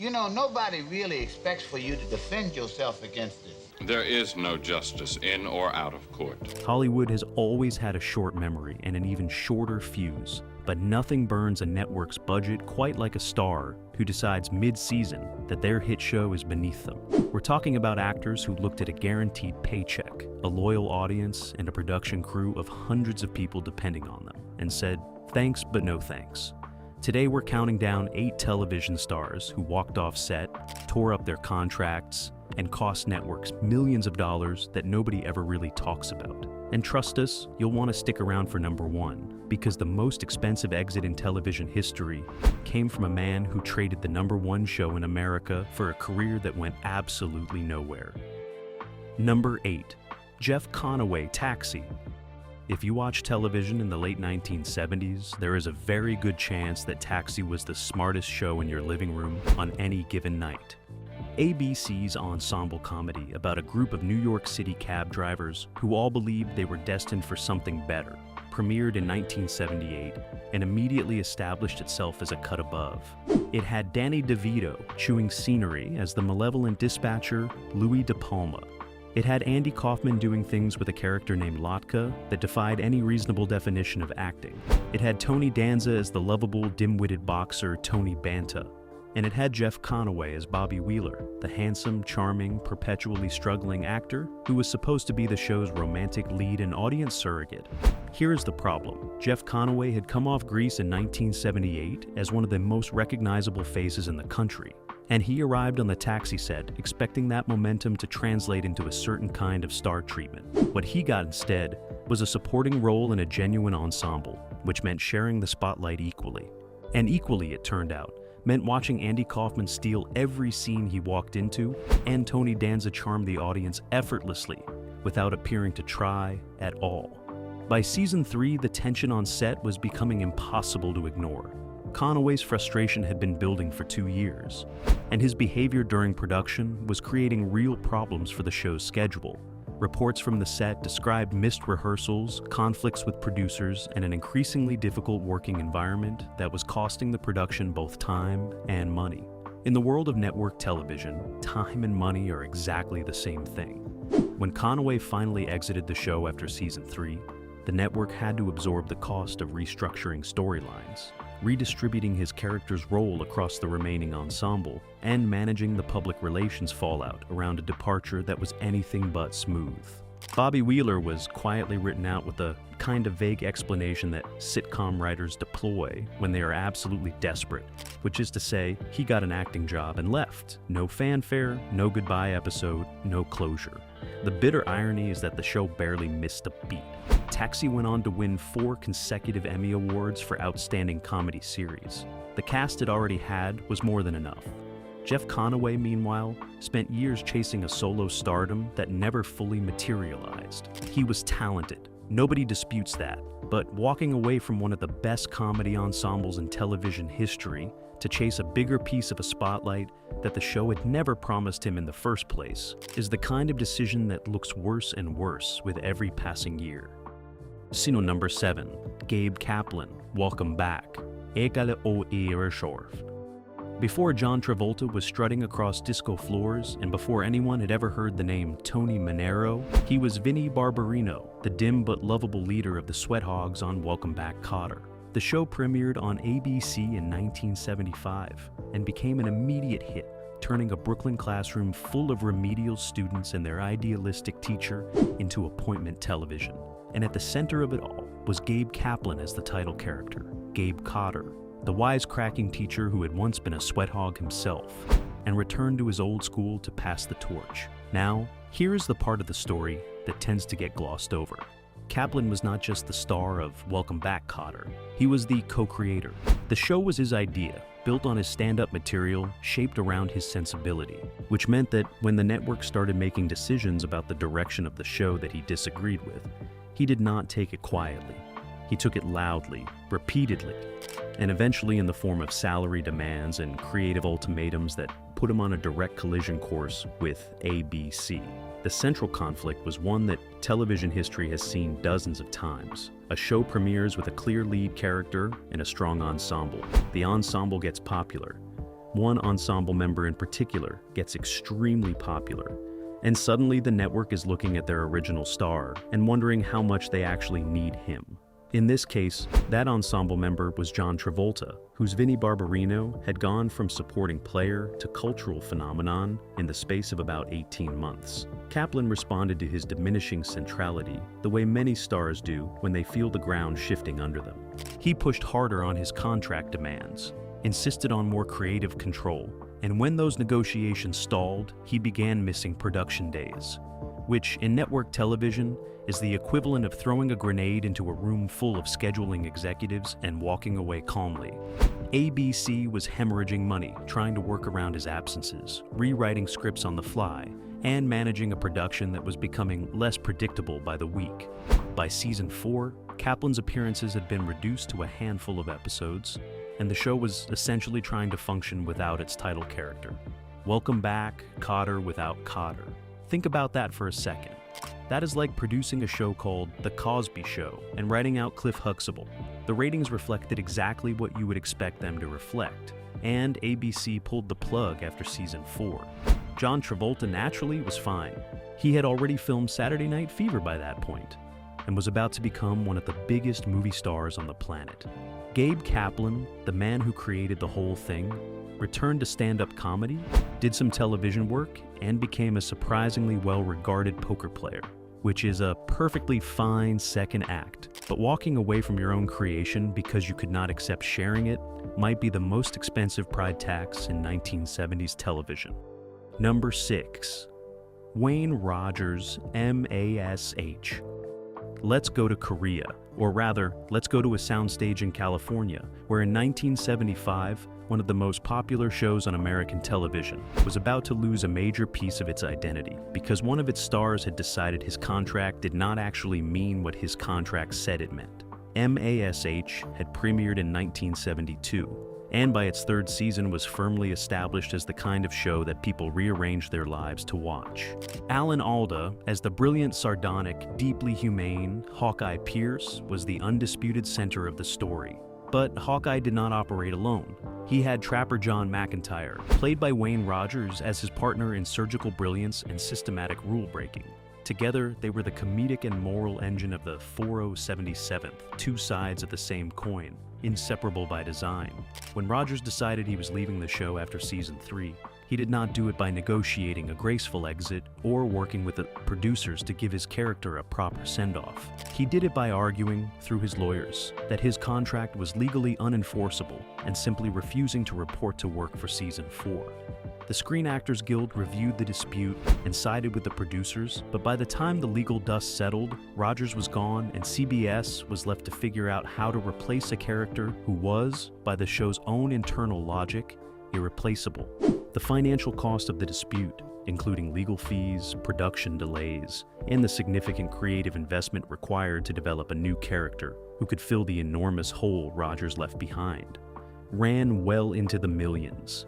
You know, nobody really expects for you to defend yourself against this. There is no justice in or out of court. Hollywood has always had a short memory and an even shorter fuse, but nothing burns a network's budget quite like a star who decides mid-season that their hit show is beneath them. We're talking about actors who looked at a guaranteed paycheck, a loyal audience, and a production crew of hundreds of people depending on them, and said, thanks but no thanks. Today we're counting down 8 television stars who walked off set, tore up their contracts, and cost networks millions of dollars that nobody ever really talks about. And trust us, you'll want to stick around for number 1, because the most expensive exit in television history came from a man who traded the number 1 show in America for a career that went absolutely nowhere. Number 8. Jeff Conaway, Taxi. If you watch television in the late 1970s, there is a very good chance that Taxi was the smartest show in your living room on any given night. ABC's ensemble comedy about a group of New York City cab drivers who all believed they were destined for something better, premiered in 1978 and immediately established itself as a cut above. It had Danny DeVito chewing scenery as the malevolent dispatcher Louis De Palma. It had Andy Kaufman doing things with a character named Lotka that defied any reasonable definition of acting. It had Tony Danza as the lovable, dim-witted boxer Tony Banta. And it had Jeff Conaway as Bobby Wheeler, the handsome, charming, perpetually struggling actor who was supposed to be the show's romantic lead and audience surrogate. Here's the problem. Jeff Conaway had come off Grease in 1978 as one of the most recognizable faces in the country, and he arrived on the Taxi set expecting that momentum to translate into a certain kind of star treatment. What he got instead was a supporting role in a genuine ensemble, which meant sharing the spotlight equally. And equally, it turned out, meant watching Andy Kaufman steal every scene he walked into, and Tony Danza charm the audience effortlessly, without appearing to try at all. By season 3, the tension on set was becoming impossible to ignore. Conaway's frustration had been building for 2 years, and his behavior during production was creating real problems for the show's schedule. Reports from the set described missed rehearsals, conflicts with producers, and an increasingly difficult working environment that was costing the production both time and money. In the world of network television, time and money are exactly the same thing. When Conaway finally exited the show after season 3, the network had to absorb the cost of restructuring storylines, redistributing his character's role across the remaining ensemble, and managing the public relations fallout around a departure that was anything but smooth. Bobby Wheeler was quietly written out with a kind of vague explanation that sitcom writers deploy when they are absolutely desperate, which is to say, he got an acting job and left. No fanfare, no goodbye episode, no closure. The bitter irony is that the show barely missed a beat. Taxi went on to win 4 consecutive Emmy Awards for Outstanding Comedy Series. The cast it already had was more than enough. Jeff Conaway, meanwhile, spent years chasing a solo stardom that never fully materialized. He was talented, nobody disputes that, but walking away from one of the best comedy ensembles in television history to chase a bigger piece of a spotlight that the show had never promised him in the first place is the kind of decision that looks worse and worse with every passing year. Sino number 7, Gabe Kaplan, Welcome Back. Ekale o Irshorf. Before John Travolta was strutting across disco floors, and before anyone had ever heard the name Tony Manero, he was Vinnie Barbarino, the dim but lovable leader of the Sweat Hogs on Welcome Back, Cotter. The show premiered on ABC in 1975 and became an immediate hit, turning a Brooklyn classroom full of remedial students and their idealistic teacher into appointment television. And at the center of it all was Gabe Kaplan as the title character, Gabe Cotter, the wisecracking teacher who had once been a sweat hog himself and returned to his old school to pass the torch. Now, here is the part of the story that tends to get glossed over. Kaplan was not just the star of Welcome Back, Cotter. He was the co-creator. The show was his idea, built on his stand-up material, shaped around his sensibility, which meant that when the network started making decisions about the direction of the show that he disagreed with, he did not take it quietly. He took it loudly, repeatedly, and eventually in the form of salary demands and creative ultimatums that put him on a direct collision course with ABC. The central conflict was one that television history has seen dozens of times. A show premieres with a clear lead character and a strong ensemble. The ensemble gets popular, One ensemble member in particular gets extremely popular, and suddenly the network is looking at their original star and wondering how much they actually need him. In this case, that ensemble member was John Travolta, whose Vinnie Barbarino had gone from supporting player to cultural phenomenon in the space of about 18 months. Kaplan responded to his diminishing centrality the way many stars do when they feel the ground shifting under them. He pushed harder on his contract demands, insisted on more creative control, and when those negotiations stalled, he began missing production days, which in network television is the equivalent of throwing a grenade into a room full of scheduling executives and walking away calmly. ABC was hemorrhaging money trying to work around his absences, rewriting scripts on the fly, and managing a production that was becoming less predictable by the week. By season 4, Kaplan's appearances had been reduced to a handful of episodes, and the show was essentially trying to function without its title character. Welcome back, Cotter without Cotter. Think about that for a second. That is like producing a show called The Cosby Show and writing out Cliff Huxtable. The ratings reflected exactly what you would expect them to reflect, and ABC pulled the plug after season 4. John Travolta naturally was fine. He had already filmed Saturday Night Fever by that point, and was about to become one of the biggest movie stars on the planet. Gabe Kaplan, the man who created the whole thing, returned to stand-up comedy, did some television work, and became a surprisingly well-regarded poker player, which is a perfectly fine second act. But walking away from your own creation because you could not accept sharing it might be the most expensive pride tax in 1970s television. Number 6. Wayne Rogers, MASH. Let's go to Korea, or rather, let's go to a soundstage in California, where in 1975, one of the most popular shows on American television was about to lose a major piece of its identity because one of its stars had decided his contract did not actually mean what his contract said it meant. MASH had premiered in 1972, and by its 3rd season was firmly established as the kind of show that people rearranged their lives to watch. Alan Alda, as the brilliant, sardonic, deeply humane Hawkeye Pierce, was the undisputed center of the story. But Hawkeye did not operate alone. He had Trapper John McIntyre, played by Wayne Rogers, as his partner in surgical brilliance and systematic rule-breaking. Together, they were the comedic and moral engine of the 4077th, two sides of the same coin, inseparable by design. When Rogers decided he was leaving the show after season 3, he did not do it by negotiating a graceful exit or working with the producers to give his character a proper send-off. He did it by arguing, through his lawyers, that his contract was legally unenforceable and simply refusing to report to work for season 4. The Screen Actors Guild reviewed the dispute and sided with the producers, but by the time the legal dust settled, Rogers was gone and CBS was left to figure out how to replace a character who was, by the show's own internal logic, irreplaceable. The financial cost of the dispute, including legal fees, production delays, and the significant creative investment required to develop a new character who could fill the enormous hole Rogers left behind, ran well into the millions.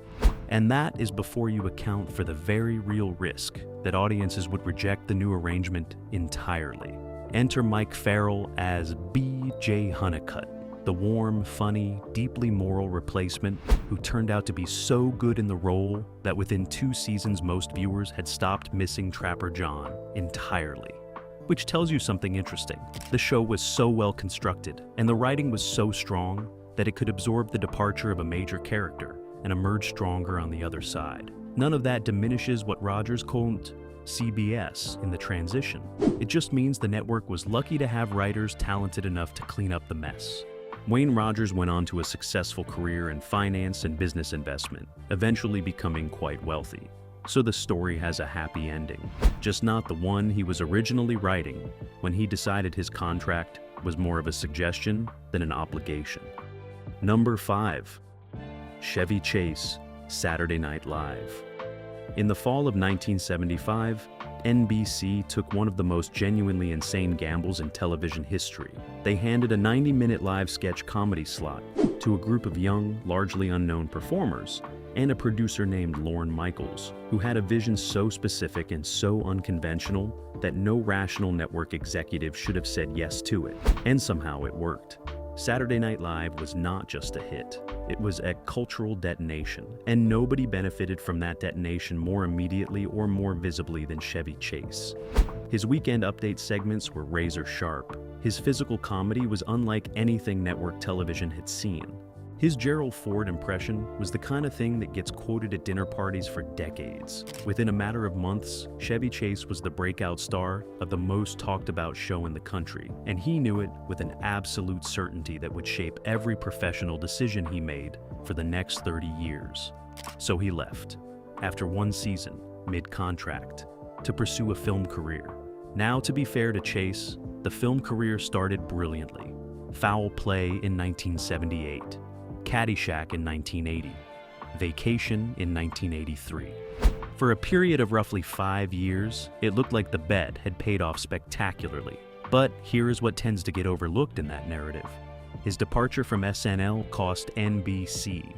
And that is before you account for the very real risk that audiences would reject the new arrangement entirely. Enter Mike Farrell as B.J. Honeycutt, the warm, funny, deeply moral replacement who turned out to be so good in the role that within 2 seasons most viewers had stopped missing Trapper John entirely. Which tells you something interesting. The show was so well constructed, and the writing was so strong that it could absorb the departure of a major character and emerge stronger on the other side. None of that diminishes what Rogers called CBS in the transition. It just means the network was lucky to have writers talented enough to clean up the mess. Wayne Rogers went on to a successful career in finance and business investment, eventually becoming quite wealthy. So the story has a happy ending, just not the one he was originally writing when he decided his contract was more of a suggestion than an obligation. Number 5. Chevy Chase, Saturday Night Live. In the fall of 1975, NBC took one of the most genuinely insane gambles in television history. They handed a 90-minute live sketch comedy slot to a group of young, largely unknown performers and a producer named Lorne Michaels, who had a vision so specific and so unconventional that no rational network executive should have said yes to it. And somehow it worked. Saturday Night Live was not just a hit. It was a cultural detonation, and nobody benefited from that detonation more immediately or more visibly than Chevy Chase. His weekend update segments were razor sharp. His physical comedy was unlike anything network television had seen. His Gerald Ford impression was the kind of thing that gets quoted at dinner parties for decades. Within a matter of months, Chevy Chase was the breakout star of the most talked about show in the country, and he knew it with an absolute certainty that would shape every professional decision he made for the next 30 years. So he left, after one season, mid-contract, to pursue a film career. Now, to be fair to Chase, the film career started brilliantly. Foul Play in 1978. Caddyshack in 1980, Vacation in 1983. For a period of roughly 5 years, it looked like the bet had paid off spectacularly. But here is what tends to get overlooked in that narrative. His departure from SNL cost NBC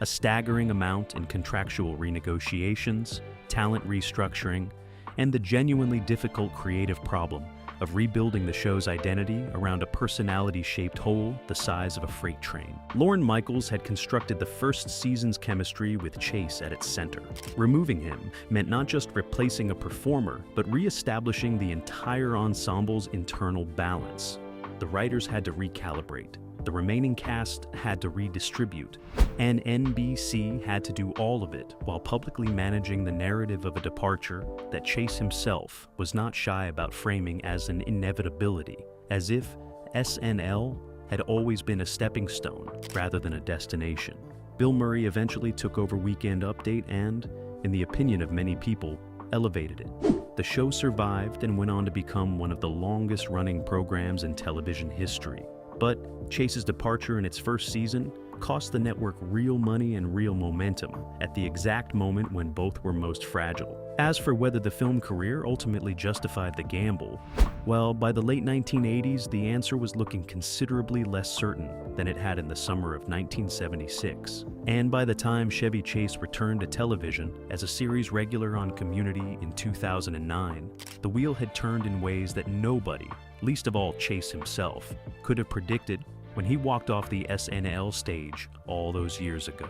a staggering amount in contractual renegotiations, talent restructuring, and the genuinely difficult creative problem of rebuilding the show's identity around a personality-shaped hole the size of a freight train. Lorne Michaels had constructed the first season's chemistry with Chase at its center. Removing him meant not just replacing a performer, but re-establishing the entire ensemble's internal balance. The writers had to recalibrate. The remaining cast had to redistribute, and NBC had to do all of it while publicly managing the narrative of a departure that Chase himself was not shy about framing as an inevitability, as if SNL had always been a stepping stone rather than a destination. Bill Murray eventually took over Weekend Update and, in the opinion of many people, elevated it. The show survived and went on to become one of the longest-running programs in television history. But Chase's departure in its first season cost the network real money and real momentum at the exact moment when both were most fragile. As for whether the film career ultimately justified the gamble, well, by the late 1980s, the answer was looking considerably less certain than it had in the summer of 1976. And by the time Chevy Chase returned to television as a series regular on Community in 2009, the wheel had turned in ways that nobody, least of all Chase himself, could have predicted when he walked off the SNL stage all those years ago.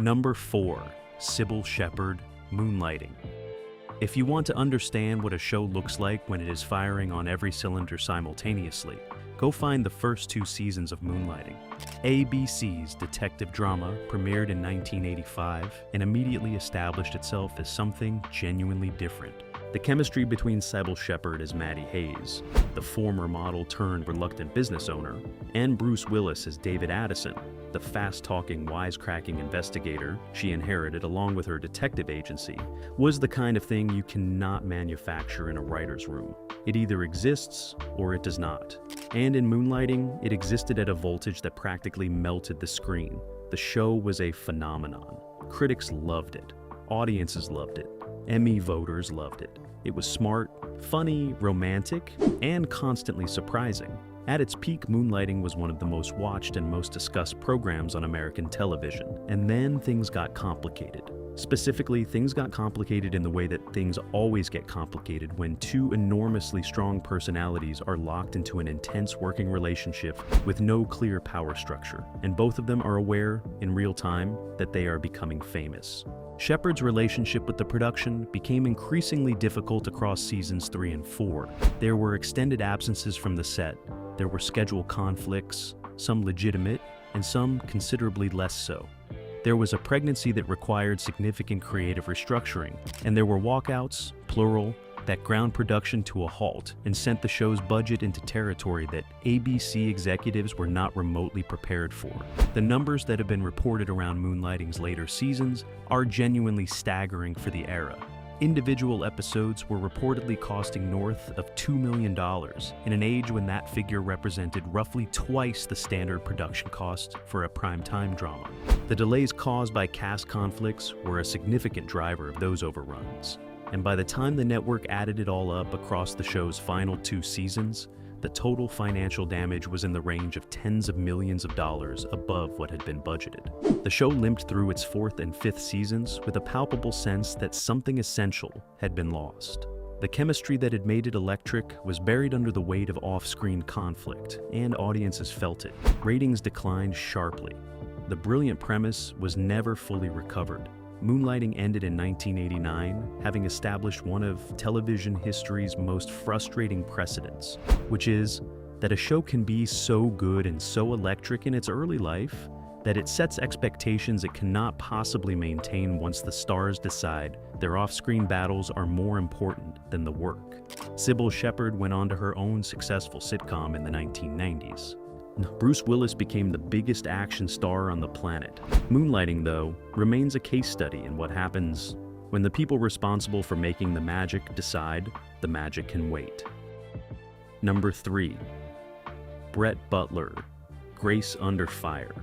Number 4, Cybill Shepherd, Moonlighting. If you want to understand what a show looks like when it is firing on every cylinder simultaneously, go find the first 2 seasons of Moonlighting. ABC's detective drama premiered in 1985 and immediately established itself as something genuinely different. The chemistry between Cybill Shepherd as Maddie Hayes, the former model turned reluctant business owner, and Bruce Willis as David Addison, the fast-talking, wisecracking investigator she inherited along with her detective agency, was the kind of thing you cannot manufacture in a writer's room. It either exists or it does not. And in Moonlighting, it existed at a voltage that practically melted the screen. The show was a phenomenon. Critics loved it. Audiences loved it. Emmy voters loved it. It was smart, funny, romantic, and constantly surprising. At its peak, Moonlighting was one of the most watched and most discussed programs on American television. And then things got complicated. Specifically, things got complicated in the way that things always get complicated when 2 enormously strong personalities are locked into an intense working relationship with no clear power structure, and both of them are aware, in real time, that they are becoming famous. Shepherd's relationship with the production became increasingly difficult across seasons 3 and 4. There were extended absences from the set, there were schedule conflicts, some legitimate, and some considerably less so. There was a pregnancy that required significant creative restructuring, and there were walkouts, plural, that ground production to a halt and sent the show's budget into territory that ABC executives were not remotely prepared for. The numbers that have been reported around Moonlighting's later seasons are genuinely staggering for the era. Individual episodes were reportedly costing north of $2 million in an age when that figure represented roughly twice the standard production cost for a primetime drama. The delays caused by cast conflicts were a significant driver of those overruns, and by the time the network added it all up across the show's final 2 seasons, the total financial damage was in the range of tens of millions of dollars above what had been budgeted. The show limped through its 4th and 5th seasons with a palpable sense that something essential had been lost. The chemistry that had made it electric was buried under the weight of off-screen conflict, and audiences felt it. Ratings declined sharply. the brilliant premise was never fully recovered. Moonlighting ended in 1989, having established one of television history's most frustrating precedents, which is that a show can be so good and so electric in its early life that it sets expectations it cannot possibly maintain once the stars decide their off-screen battles are more important than the work. Cybill Shepherd went on to her own successful sitcom in the 1990s. Bruce Willis became the biggest action star on the planet. Moonlighting, though, remains a case study in what happens when the people responsible for making the magic decide the magic can wait. Number 3. Brett Butler, Grace Under Fire.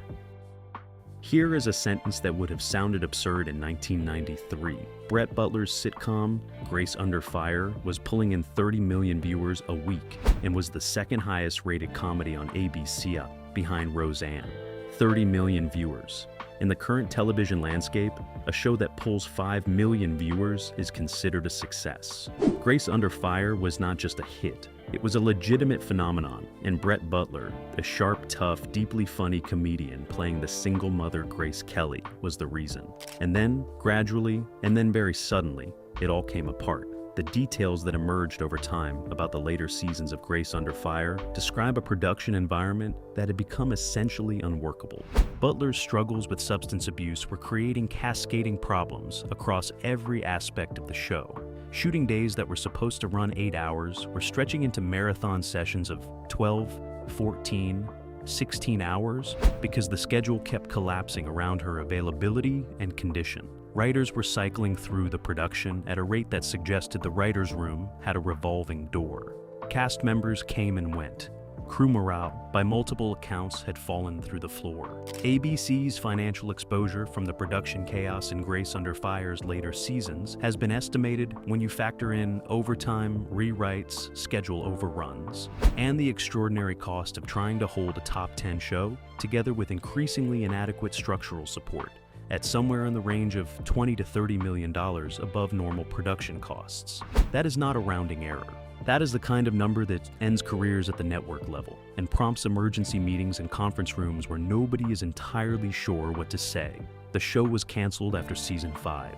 Here is a sentence that would have sounded absurd in 1993. Brett Butler's sitcom, Grace Under Fire, was pulling in 30 million viewers a week and was the second highest rated comedy on ABC behind Roseanne. 30 million viewers. In the current television landscape, a show that pulls 5 million viewers is considered a success. Grace Under Fire was not just a hit. It was a legitimate phenomenon, and Brett Butler, a sharp, tough, deeply funny comedian playing the single mother Grace Kelly, was the reason. And then, gradually, and then very suddenly, it all came apart. The details that emerged over time about the later seasons of Grace Under Fire describe a production environment that had become essentially unworkable. Butler's struggles with substance abuse were creating cascading problems across every aspect of the show. Shooting days that were supposed to run 8 hours were stretching into marathon sessions of 12, 14, 16 hours because the schedule kept collapsing around her availability and condition. Writers were cycling through the production at a rate that suggested the writer's room had a revolving door. Cast members came and went. Crew morale, by multiple accounts, had fallen through the floor. ABC's financial exposure from the production chaos in Grace Under Fire's later seasons has been estimated when you factor in overtime, rewrites, schedule overruns, and the extraordinary cost of trying to hold a top 10 show, together with increasingly inadequate structural support, at somewhere in the range of $20 to $30 million above normal production costs. That is not a rounding error. That is the kind of number that ends careers at the network level and prompts emergency meetings in conference rooms where nobody is entirely sure what to say. The show was canceled after season 5.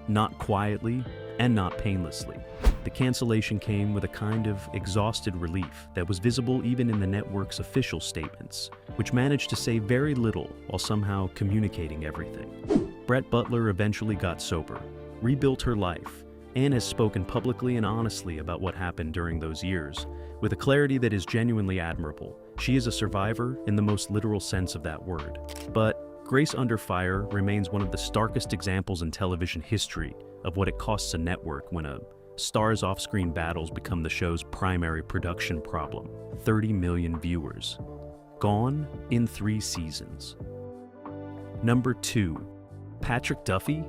Not quietly and not painlessly. The cancellation came with a kind of exhausted relief that was visible even in the network's official statements, which managed to say very little while somehow communicating everything. Brett Butler eventually got sober, rebuilt her life, and has spoken publicly and honestly about what happened during those years, with a clarity that is genuinely admirable. She is a survivor in the most literal sense of that word. But Grace Under Fire remains one of the starkest examples in television history of what it costs a network when a star's off-screen battles become the show's primary production problem. 30 million viewers. Gone in 3 seasons. Number 2. Patrick Duffy?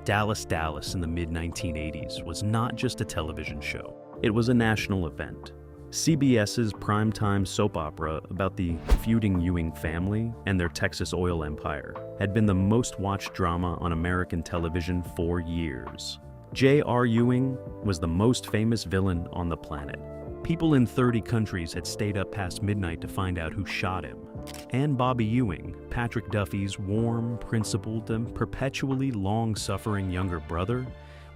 Dallas Dallas in the mid-1980s was not just a television show. It was a national event. CBS's primetime soap opera about the feuding Ewing family and their Texas oil empire had been the most watched drama on American television for years. J.R. Ewing was the most famous villain on the planet. People in 30 countries had stayed up past midnight to find out who shot him. And Bobby Ewing, Patrick Duffy's warm, principled, and perpetually long-suffering younger brother,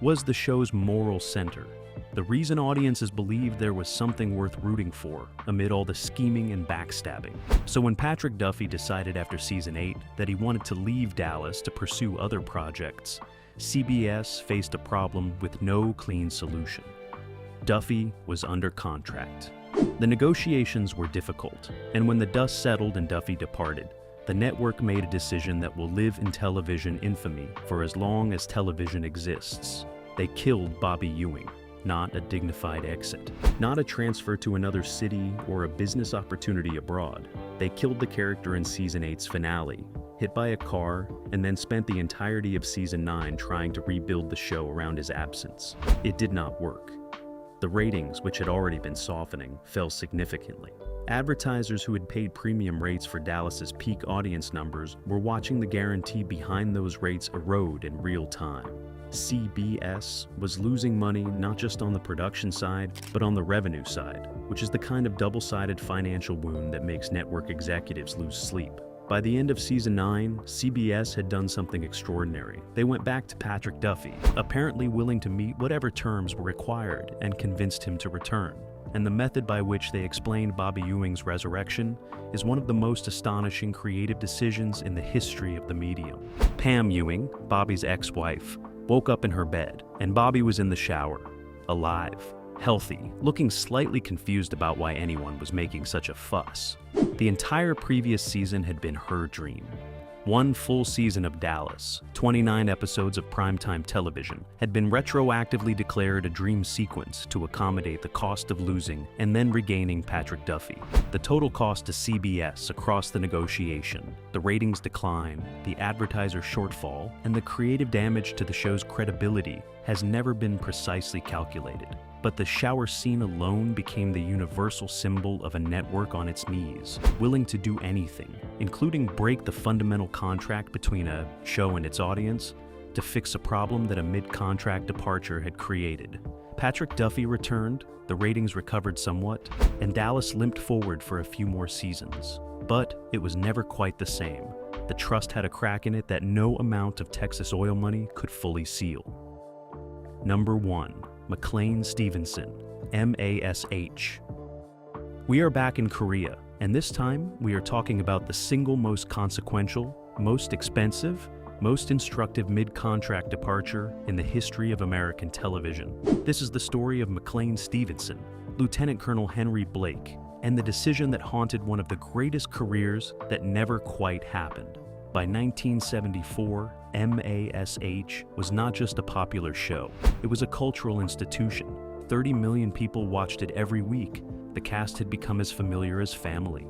was the show's moral center. The reason audiences believed there was something worth rooting for amid all the scheming and backstabbing. So when Patrick Duffy decided after season 8 that he wanted to leave Dallas to pursue other projects, CBS faced a problem with no clean solution. Duffy was under contract. The negotiations were difficult, and when the dust settled and Duffy departed, the network made a decision that will live in television infamy for as long as television exists. They killed Bobby Ewing, not a dignified exit, not a transfer to another city or a business opportunity abroad. They killed the character in season 8's finale, hit by a car, and then spent the entirety of season 9 trying to rebuild the show around his absence. It did not work. The ratings, which had already been softening, fell significantly. Advertisers who had paid premium rates for Dallas's peak audience numbers were watching the guarantee behind those rates erode in real time. CBS was losing money not just on the production side, but on the revenue side, which is the kind of double-sided financial wound that makes network executives lose sleep. By the end of season 9, CBS had done something extraordinary. They went back to Patrick Duffy, apparently willing to meet whatever terms were required, and convinced him to return. And the method by which they explained Bobby Ewing's resurrection is one of the most astonishing creative decisions in the history of the medium. Pam Ewing, Bobby's ex-wife, woke up in her bed, and Bobby was in the shower, alive, healthy, looking slightly confused about why anyone was making such a fuss. The entire previous season had been her dream. One full season of Dallas, 29 episodes of primetime television, had been retroactively declared a dream sequence to accommodate the cost of losing and then regaining Patrick Duffy. The total cost to CBS across the negotiation, the ratings decline, the advertiser shortfall, and the creative damage to the show's credibility has never been precisely calculated. But the shower scene alone became the universal symbol of a network on its knees, willing to do anything, including break the fundamental contract between a show and its audience, to fix a problem that a mid-contract departure had created. Patrick Duffy returned, the ratings recovered somewhat, and Dallas limped forward for a few more seasons. But it was never quite the same. The trust had a crack in it that no amount of Texas oil money could fully seal. Number 1. McLean Stevenson, MASH. We are back in Korea, and this time we are talking about the single most consequential, most expensive, most instructive mid-contract departure in the history of American television. This is the story of McLean Stevenson, Lieutenant Colonel Henry Blake, and the decision that haunted one of the greatest careers that never quite happened. By 1974, MASH was not just a popular show, it was a cultural institution. 30 million people watched it every week. The cast had become as familiar as family.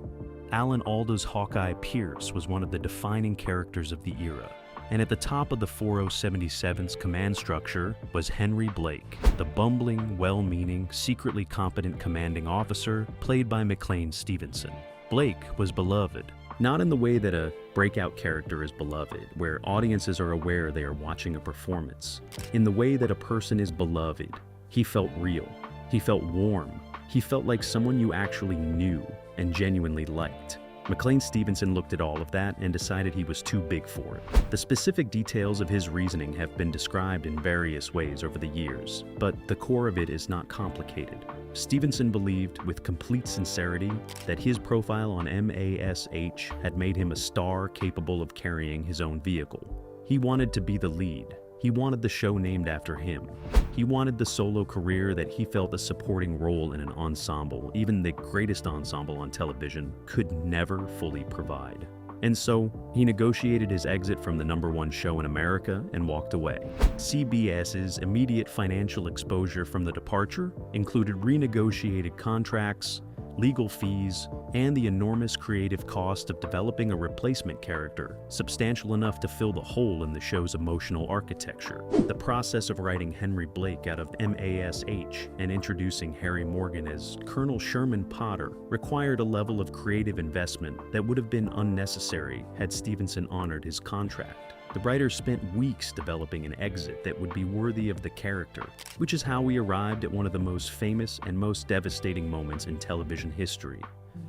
Alan Alda's Hawkeye Pierce was one of the defining characters of the era. And at the top of the 4077's command structure was Henry Blake, the bumbling, well-meaning, secretly competent commanding officer played by McLean Stevenson. Blake was beloved, not in the way that a breakout character is beloved, where audiences are aware they are watching a performance. In the way that a person is beloved, he felt real, he felt warm, he felt like someone you actually knew and genuinely liked. McLean Stevenson looked at all of that and decided he was too big for it. The specific details of his reasoning have been described in various ways over the years, but the core of it is not complicated. Stevenson believed with complete sincerity that his profile on MASH had made him a star capable of carrying his own vehicle. He wanted to be the lead. He wanted the show named after him. He wanted the solo career that he felt a supporting role in an ensemble, even the greatest ensemble on television, could never fully provide. And so, he negotiated his exit from the #1 show in America and walked away. CBS's immediate financial exposure from the departure included renegotiated contracts, legal fees, and the enormous creative cost of developing a replacement character, substantial enough to fill the hole in the show's emotional architecture. The process of writing Henry Blake out of MASH and introducing Harry Morgan as Colonel Sherman Potter required a level of creative investment that would have been unnecessary had Stevenson honored his contract. The writers spent weeks developing an exit that would be worthy of the character, which is how we arrived at one of the most famous and most devastating moments in television history.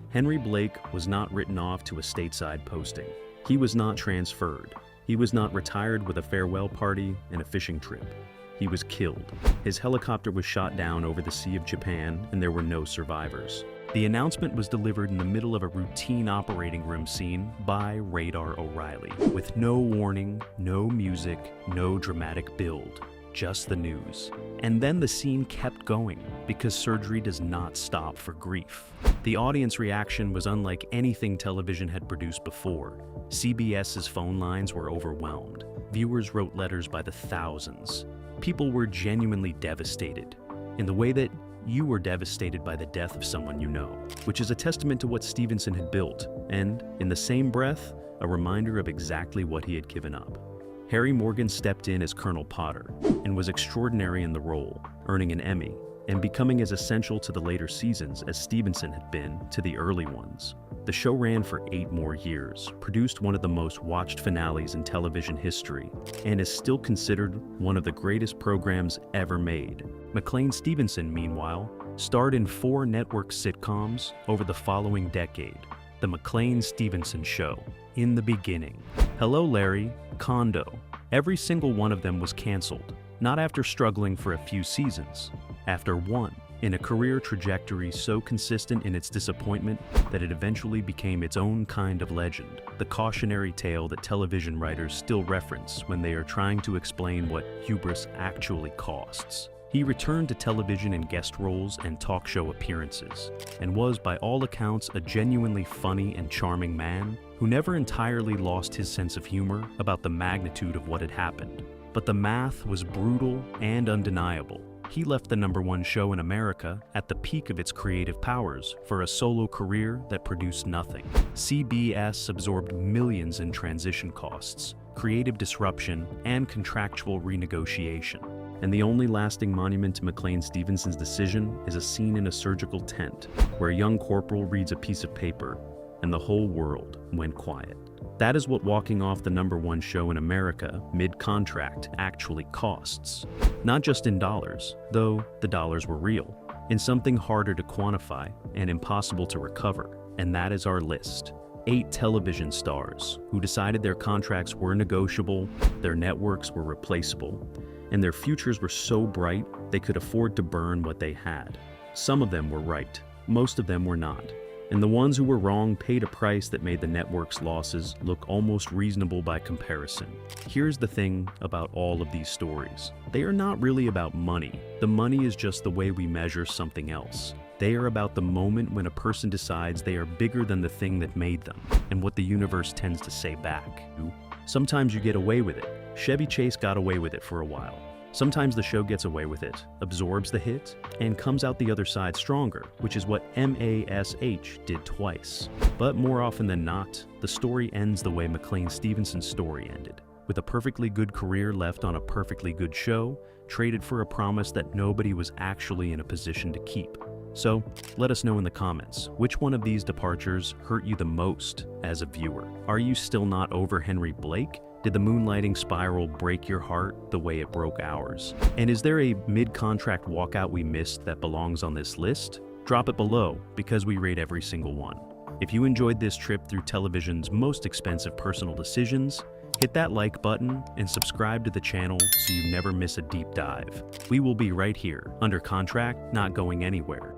Henry Blake was not written off to a stateside posting. He was not transferred. He was not retired with a farewell party and a fishing trip. He was killed. His helicopter was shot down over the Sea of Japan, and there were no survivors. The announcement was delivered in the middle of a routine operating room scene by Radar O'Reilly, with no warning, no music, no dramatic build, just the news. And then the scene kept going, because surgery does not stop for grief. The audience reaction was unlike anything television had produced before. CBS's phone lines were overwhelmed. Viewers wrote letters by the thousands. People were genuinely devastated, in the way that you were devastated by the death of someone you know, which is a testament to what Stevenson had built, and, in the same breath, a reminder of exactly what he had given up. Harry Morgan stepped in as Colonel Potter, and was extraordinary in the role, earning an Emmy, and becoming as essential to the later seasons as Stevenson had been to the early ones. The show ran for 8 more years, produced one of the most watched finales in television history, and is still considered one of the greatest programs ever made. McLean Stevenson, meanwhile, starred in 4 network sitcoms over the following decade. The McLean-Stevenson Show, In the Beginning, Hello Larry, Condo. Every single one of them was canceled, not after struggling for a few seasons, after one, in a career trajectory so consistent in its disappointment that it eventually became its own kind of legend, the cautionary tale that television writers still reference when they are trying to explain what hubris actually costs. He returned to television in guest roles and talk show appearances, and was by all accounts a genuinely funny and charming man who never entirely lost his sense of humor about the magnitude of what had happened. But the math was brutal and undeniable. He left the #1 show in America at the peak of its creative powers for a solo career that produced nothing. CBS absorbed millions in transition costs, creative disruption, and contractual renegotiation. And the only lasting monument to McLean-Stevenson's decision is a scene in a surgical tent where a young corporal reads a piece of paper and the whole world went quiet. That is what walking off the #1 show in America mid-contract actually costs. Not just in dollars, though the dollars were real, in something harder to quantify and impossible to recover, and that is our list. 8 television stars who decided their contracts were negotiable, their networks were replaceable, and their futures were so bright they could afford to burn what they had. Some of them were right, most of them were not. And the ones who were wrong paid a price that made the network's losses look almost reasonable by comparison. Here's the thing about all of these stories. They are not really about money. The money is just the way we measure something else. They are about the moment when a person decides they are bigger than the thing that made them, and what the universe tends to say back. Sometimes you get away with it. Chevy Chase got away with it for a while. Sometimes the show gets away with it, absorbs the hit, and comes out the other side stronger, which is what MASH did twice. But more often than not, the story ends the way McLean-Stevenson's story ended, with a perfectly good career left on a perfectly good show, traded for a promise that nobody was actually in a position to keep. So, let us know in the comments, which one of these departures hurt you the most as a viewer? Are you still not over Henry Blake? Did the Moonlighting spiral break your heart the way it broke ours? And is there a mid-contract walkout we missed that belongs on this list? Drop it below, because we rate every single one. If you enjoyed this trip through television's most expensive personal decisions, hit that like button and subscribe to the channel so you never miss a deep dive. We will be right here, under contract, not going anywhere.